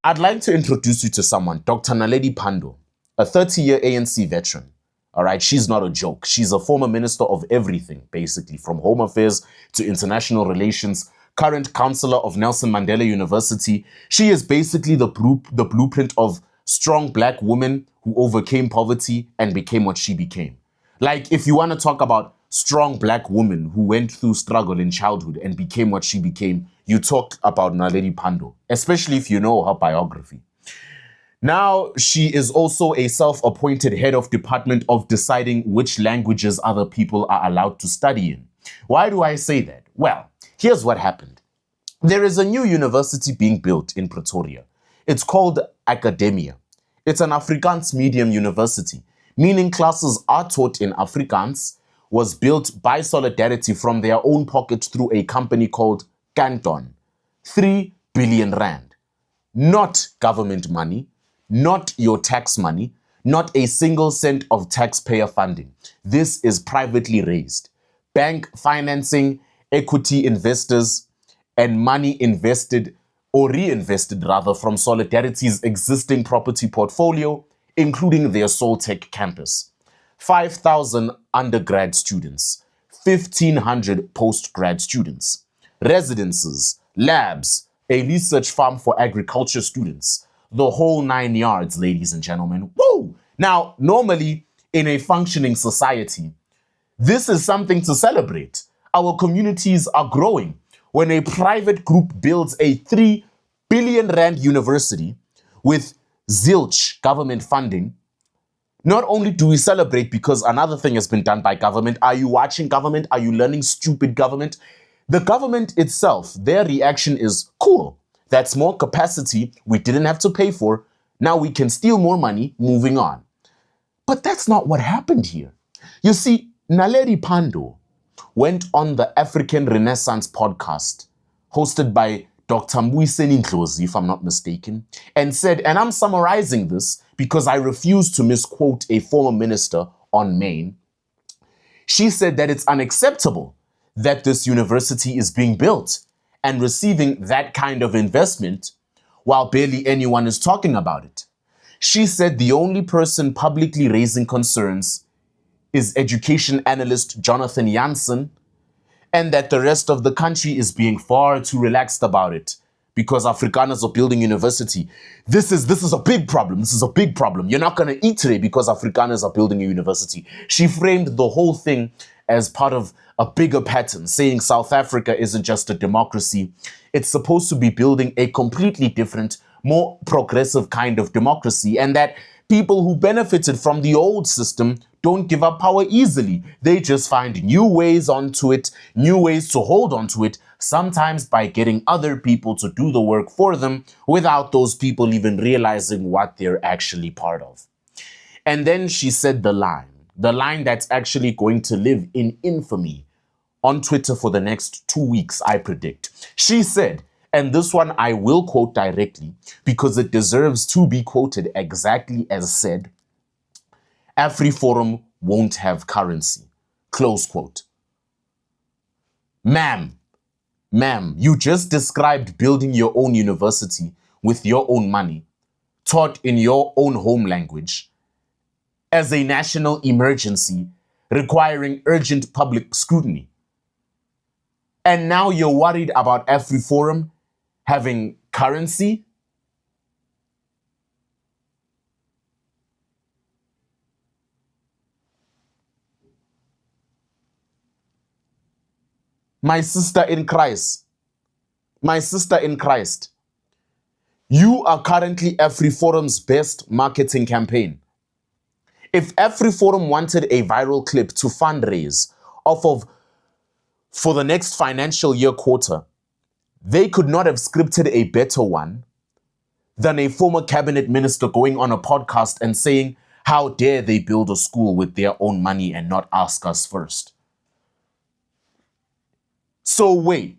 I'd like to introduce you to someone, Dr. Naledi Pandor, a 30-year ANC veteran. All right, she's not a joke. She's a former minister of everything, basically, from home affairs to international relations, current counselor of Nelson Mandela University. She is basically the blueprint of strong black women who overcame poverty and became what she became. Like, if you want to talk about strong black women who went through struggle in childhood and became what she became, you talk about Naledi Pandor, especially if you know her biography. Now, she is also a self-appointed head of department of deciding which languages other people are allowed to study in. Why do I say that? Well, here's what happened. There is a new university being built in Pretoria. It's called Akademia. It's an Afrikaans medium university, meaning classes are taught in Afrikaans, was built by Solidarity from their own pocket through a company called Canton. 3 billion rand. Not government money, not your tax money, not a single cent of taxpayer funding. This is privately raised. Bank financing, equity investors, and money invested or reinvested rather from Solidarity's existing property portfolio, including their Soltech campus. 5,000 undergrad students, 1,500 postgrad students, residences, labs, a research farm for agriculture students, the whole 9 yards, ladies and gentlemen. Woo! Now, normally in a functioning society, this is something to celebrate. Our communities are growing. When a private group builds a 3 billion rand university with zilch government funding, not only do we celebrate because another thing has been done by government. Are you watching government? Are you learning stupid government? The government itself, their reaction is cool. That's more capacity we didn't have to pay for. Now we can steal more money, moving on. But that's not what happened here. You see, Naledi Pandor went on the African Renaissance podcast, hosted by Dr. Mbuyiseni Ndlozi, if I'm not mistaken, and said, and I'm summarizing this because I refuse to misquote a former minister on Maine. She said that it's unacceptable that this university is being built and receiving that kind of investment while barely anyone is talking about it. She said the only person publicly raising concerns is education analyst Jonathan Jansen, and that the rest of the country is being far too relaxed about it because Afrikaners are building university. This is a big problem. This is a big problem. You're not going to eat today because Afrikaners are building a university. She framed the whole thing as part of a bigger pattern, saying South Africa isn't just a democracy. It's supposed to be building a completely different, more progressive kind of democracy, and that people who benefited from the old system don't give up power easily. They just find new ways onto it, new ways to hold onto it, sometimes by getting other people to do the work for them without those people even realizing what they're actually part of. And then she said the line that's actually going to live in infamy on Twitter for the next 2 weeks, I predict. She said, and this one I will quote directly because it deserves to be quoted exactly as said, AfriForum won't have currency, close quote. Ma'am, you just described building your own university with your own money, taught in your own home language, as a national emergency requiring urgent public scrutiny. And now you're worried about AfriForum having currency? My sister in Christ, you are currently AfriForum's best marketing campaign. If AfriForum wanted a viral clip to fundraise for the next financial year quarter, they could not have scripted a better one than a former cabinet minister going on a podcast and saying, how dare they build a school with their own money and not ask us first? So wait,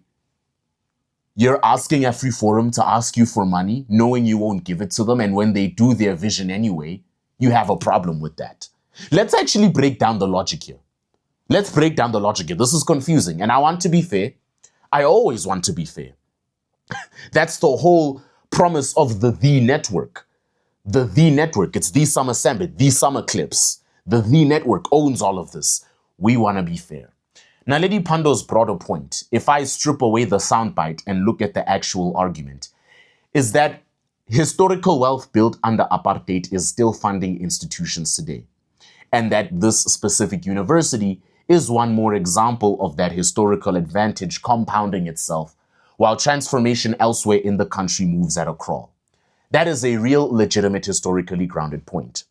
you're asking AfriForum to ask you for money, knowing you won't give it to them, and when they do their vision anyway, you have a problem with that. Let's actually break down the logic here. Let's break down the logic here. This is confusing, and I want to be fair. I always want to be fair. That's the whole promise of the network. The network, it's the summer SAMBIT, the summer clips. The network owns all of this. We want to be fair. Naledi Pandor's broader point, if I strip away the soundbite and look at the actual argument, is that historical wealth built under apartheid is still funding institutions today. And that this specific university is one more example of that historical advantage compounding itself while transformation elsewhere in the country moves at a crawl. That is a real, legitimate, historically grounded point.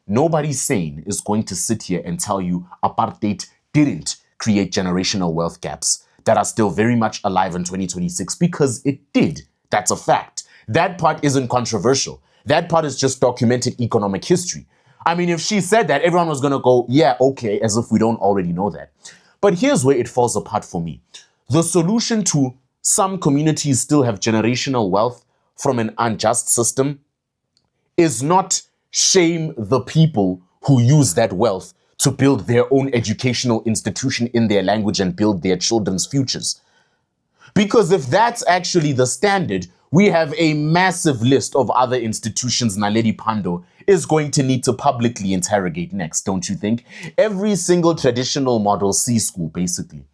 Nobody sane is going to sit here and tell you apartheid didn't create generational wealth gaps that are still very much alive in 2026, because it did. That's a fact. That part isn't controversial. That part is just documented economic history. I mean, if she said that, everyone was going to go, yeah, okay, as if we don't already know that. But here's where it falls apart for me. The solution to some communities still have generational wealth from an unjust system is not shame the people who use that wealth to build their own educational institution in their language and build their children's futures. Because if that's actually the standard, we have a massive list of other institutions Naledi Pandor is going to need to publicly interrogate next, don't you think? Every single traditional model C school, basically.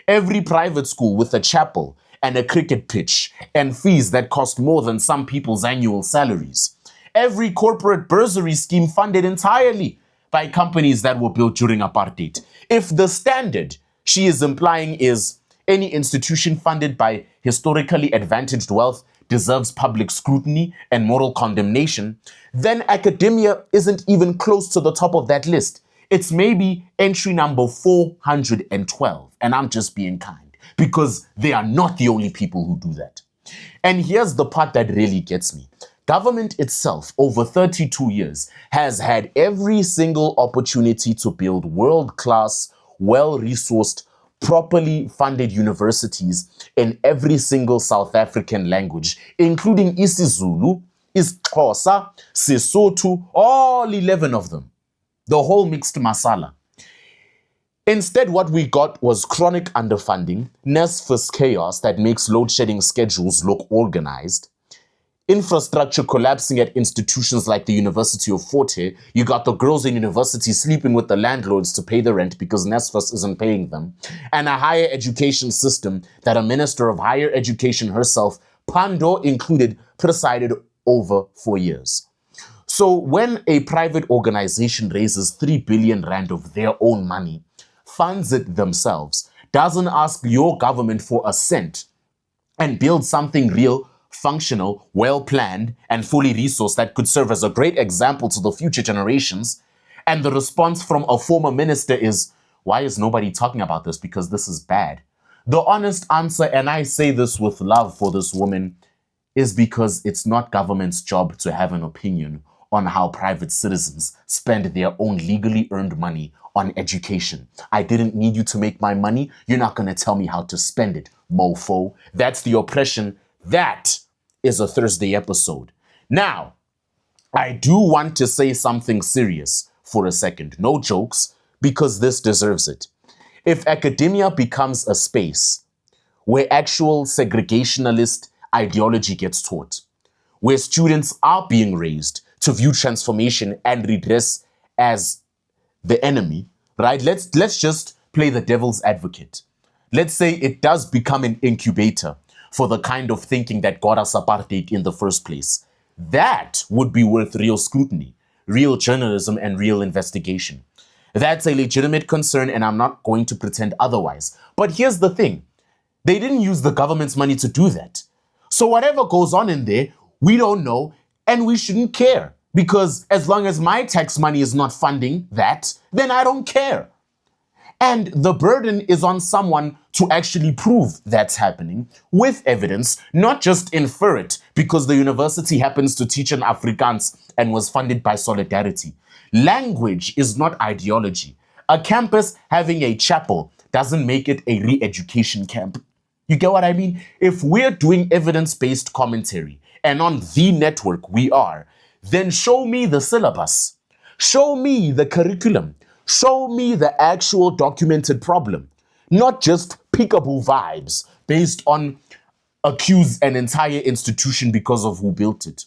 Every private school with a chapel and a cricket pitch and fees that cost more than some people's annual salaries. Every corporate bursary scheme funded entirely by companies that were built during apartheid. If the standard she is implying is any institution funded by historically advantaged wealth deserves public scrutiny and moral condemnation, then Akademia isn't even close to the top of that list. It's maybe entry number 412, and I'm just being kind, because they are not the only people who do that. And here's the part that really gets me. Government itself, over 32 years, has had every single opportunity to build world-class, well-resourced, properly funded universities in every single South African language, including isiZulu, isiXhosa, Sesotho, all 11 of them. The whole mixed masala. Instead, what we got was chronic underfunding, NSFAS chaos that makes load shedding schedules look organized, infrastructure collapsing at institutions like the University of Forte. You got the girls in university sleeping with the landlords to pay the rent because NSFAS isn't paying them, and a higher education system that a minister of higher education herself, Pandor included, presided over for years. So when a private organization raises 3 billion rand of their own money, funds it themselves, doesn't ask your government for a cent, and builds something real, functional, well-planned, and fully resourced that could serve as a great example to the future generations, and the response from a former minister is, why is nobody talking about this? Because this is bad. The honest answer, and I say this with love for this woman, is because it's not government's job to have an opinion on how private citizens spend their own legally earned money on education. I didn't need you to make my money. You're not going to tell me how to spend it, mofo. That's the oppression. That is a Thursday episode. Now, I do want to say something serious for a second. No jokes, because this deserves it. If Akademia becomes a space where actual segregationalist ideology gets taught, where students are being raised to view transformation and redress as the enemy, right? Let's just play the devil's advocate. Let's say it does become an incubator for the kind of thinking that got us apartheid in the first place. That would be worth real scrutiny, real journalism, and real investigation. That's a legitimate concern, and I'm not going to pretend otherwise. But here's the thing. They didn't use the government's money to do that. So whatever goes on in there, we don't know, and we shouldn't care. Because as long as my tax money is not funding that, then I don't care. And the burden is on someone to actually prove that's happening with evidence, not just infer it because the university happens to teach in Afrikaans and was funded by Solidarity. Language is not ideology. A campus having a chapel doesn't make it a re-education camp. You get what I mean? If we're doing evidence-based commentary, and on the network we are, then show me the syllabus. Show me the curriculum. Show me the actual documented problem, not just peekaboo vibes based on accuse an entire institution because of who built it.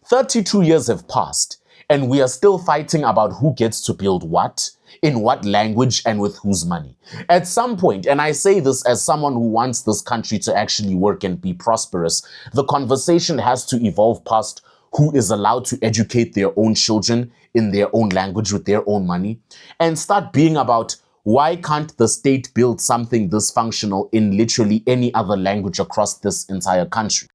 32 years have passed, and we are still fighting about who gets to build what, in what language, and with whose money. At some point, and I say this as someone who wants this country to actually work and be prosperous, the conversation has to evolve past who is allowed to educate their own children in their own language with their own money, and start being about why can't the state build something this functional in literally any other language across this entire country.